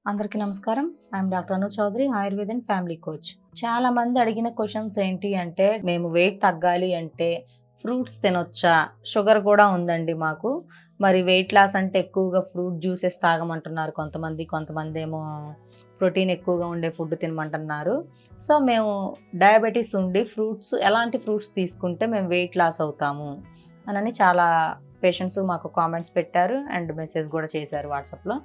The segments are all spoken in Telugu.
అందరికీ నమస్కారం. I'm doctor Anu Chowdary, Ayurveda and family coach. చాలా మంది అడిగిన క్వశ్చన్స్ ఏంటి అంటే, మేము వెయిట్ తగ్గాలి అంటే ఫ్రూట్స్ తినొచ్చా? షుగర్ కూడా ఉందండి మాకు. మరి వెయిట్ లాస్ అంటే ఎక్కువగా ఫ్రూట్ జ్యూసెస్ తాగమంటున్నారు కొంతమంది. కొంతమంది ఏమో ప్రోటీన్ ఎక్కువగా ఉండే ఫుడ్ తినమంటున్నారు. సో మేము డయాబెటీస్ ఉండి ఎలాంటి ఫ్రూట్స్ తీసుకుంటే మేము వెయిట్ లాస్ అవుతాము అని చాలా పేషెంట్స్ మాకు కామెంట్స్ పెట్టారు అండ్ మెసేజ్ కూడా చేశారు వాట్సాప్లో.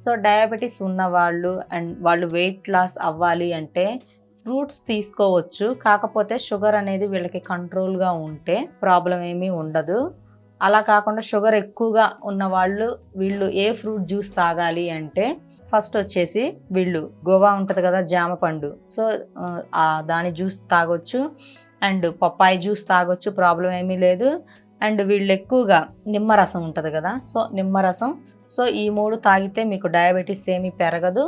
సో డయాబెటీస్ ఉన్నవాళ్ళు అండ్ వాళ్ళు వెయిట్ లాస్ అవ్వాలి అంటే ఫ్రూట్స్ తీసుకోవచ్చు. కాకపోతే షుగర్ అనేది వీళ్ళకి కంట్రోల్గా ఉంటే ప్రాబ్లం ఏమీ ఉండదు. అలా కాకుండా షుగర్ ఎక్కువగా ఉన్నవాళ్ళు వీళ్ళు ఏ ఫ్రూట్ జ్యూస్ తాగాలి అంటే ఫస్ట్ వచ్చేసి వీళ్ళు గోవా ఉంటుంది కదా, జామ పండు. సో దాని జ్యూస్ తాగొచ్చు అండ్ పప్పాయి జ్యూస్ తాగొచ్చు, ప్రాబ్లం ఏమీ లేదు. అండ్ వీళ్ళు ఎక్కువగా నిమ్మరసం ఉంటుంది కదా, సో నిమ్మరసం. సో ఈ 3 తాగితే మీకు డయాబెటీస్ ఏమీ పెరగదు.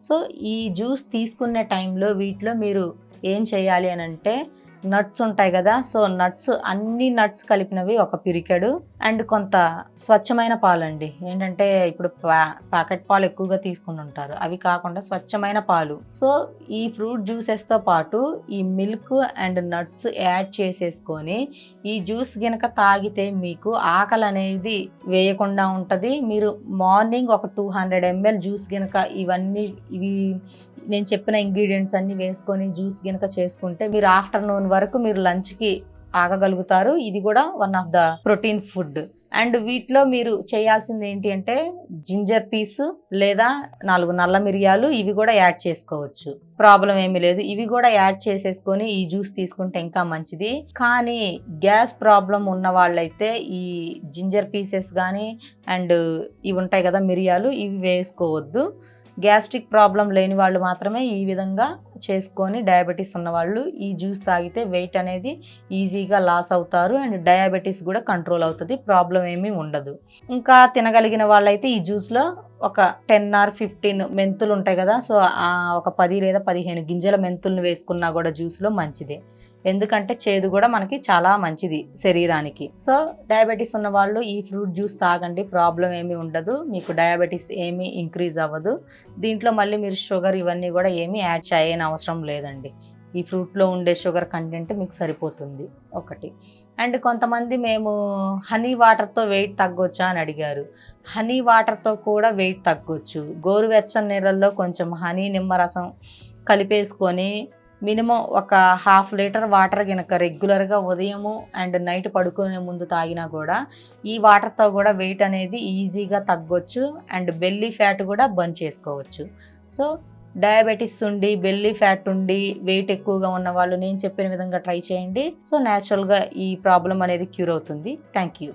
సో ఈ జ్యూస్ తీసుకునే టైంలో వీటిలో మీరు ఏం చేయాలి అని అంటే, నట్స్ ఉంటాయి కదా, సో అన్ని నట్స్ కలిపినవి ఒక పిరికెడు అండ్ కొంత స్వచ్ఛమైన పాలండి. ఏంటంటే ఇప్పుడు ప్యాకెట్ పాలు ఎక్కువగా తీసుకుని ఉంటారు, అవి కాకుండా స్వచ్ఛమైన పాలు. సో ఈ ఫ్రూట్ జ్యూసెస్తో పాటు ఈ మిల్క్ అండ్ నట్స్ యాడ్ చేసేసుకొని ఈ జ్యూస్ గనక తాగితే మీకు ఆకలి అనేది వేయకుండా ఉంటుంది. మీరు మార్నింగ్ ఒక 200 ml జ్యూస్ గనక ఇవి నేను చెప్పిన ఇంగ్రీడియంట్స్ అన్ని వేసుకొని జ్యూస్ గనక చేసుకుంటే మీరు ఆఫ్టర్నూన్ వరకు మీరు లంచ్కి ఆగగలుగుతారు. ఇది కూడా one of the protein food. And వీటిలో మీరు చేయాల్సింది ఏంటి అంటే జింజర్ పీస్ లేదా 4 నల్ల మిరియాలు, ఇవి కూడా యాడ్ చేసుకోవచ్చు, ప్రాబ్లం ఏమీ లేదు. ఇవి కూడా యాడ్ చేసేసుకొని ఈ జ్యూస్ తీసుకుంటే ఇంకా మంచిది. కానీ గ్యాస్ ప్రాబ్లం ఉన్న వాళ్ళైతే ఈ జింజర్ పీసెస్ కానీ అండ్ ఇవి ఉంటాయి కదా మిరియాలు, ఇవి వేసుకోవద్దు. గ్యాస్ట్రిక్ ప్రాబ్లం లేని వాళ్ళు మాత్రమే ఈ విధంగా చేసుకొని డయాబెటీస్ ఉన్నవాళ్ళు ఈ జ్యూస్ తాగితే వెయిట్ అనేది ఈజీగా లాస్ అవుతారు అండ్ డయాబెటీస్ కూడా కంట్రోల్ అవుతుంది, ప్రాబ్లం ఏమీ ఉండదు. ఇంకా తినగలిగిన వాళ్ళైతే ఈ జ్యూస్లో ఒక 10 or 15 మెంతులు ఉంటాయి కదా, సో ఒక 10 లేదా 15 గింజల మెంతులను వేసుకున్నా కూడా జ్యూస్లో మంచిదే. ఎందుకంటే చేదు కూడా మనకి చాలా మంచిది శరీరానికి. సో డయాబెటీస్ ఉన్న వాళ్ళు ఈ ఫ్రూట్ జ్యూస్ తాగండి, ప్రాబ్లం ఏమీ ఉండదు, మీకు డయాబెటీస్ ఏమీ ఇంక్రీజ్ అవ్వదు. దీంట్లో మళ్ళీ మీరు షుగర్ ఇవన్నీ కూడా ఏమీ యాడ్ చేయని అవసరం లేదండి. ఈ ఫ్రూట్లో ఉండే షుగర్ కంటెంట్ మీకు సరిపోతుంది ఒకటి. అండ్ కొంతమంది మేము హనీ వాటర్తో వెయిట్ తగ్గొచ్చా అని అడిగారు. హనీ వాటర్తో కూడా వెయిట్ తగ్గొచ్చు. గోరువెచ్చని నీళ్ళల్లో కొంచెం హనీ నిమ్మరసం కలిపేసుకొని మినిమం ఒక 1/2 లీటర్ వాటర్ కనుక రెగ్యులర్గా ఉదయము అండ్ నైట్ పడుకునే ముందు తాగినా కూడా ఈ వాటర్తో కూడా వెయిట్ అనేది ఈజీగా తగ్గొచ్చు అండ్ బెల్లీ ఫ్యాట్ కూడా బర్న్ చేసుకోవచ్చు. సో డయాబెటీస్ ఉండి బెల్లీ ఫ్యాట్ ఉండి వెయిట్ ఎక్కువగా ఉన్న వాళ్ళు నేను చెప్పిన విధంగా ట్రై చేయండి. సో న్యాచురల్గా ఈ ప్రాబ్లం అనేది క్యూర్ అవుతుంది. Thank you.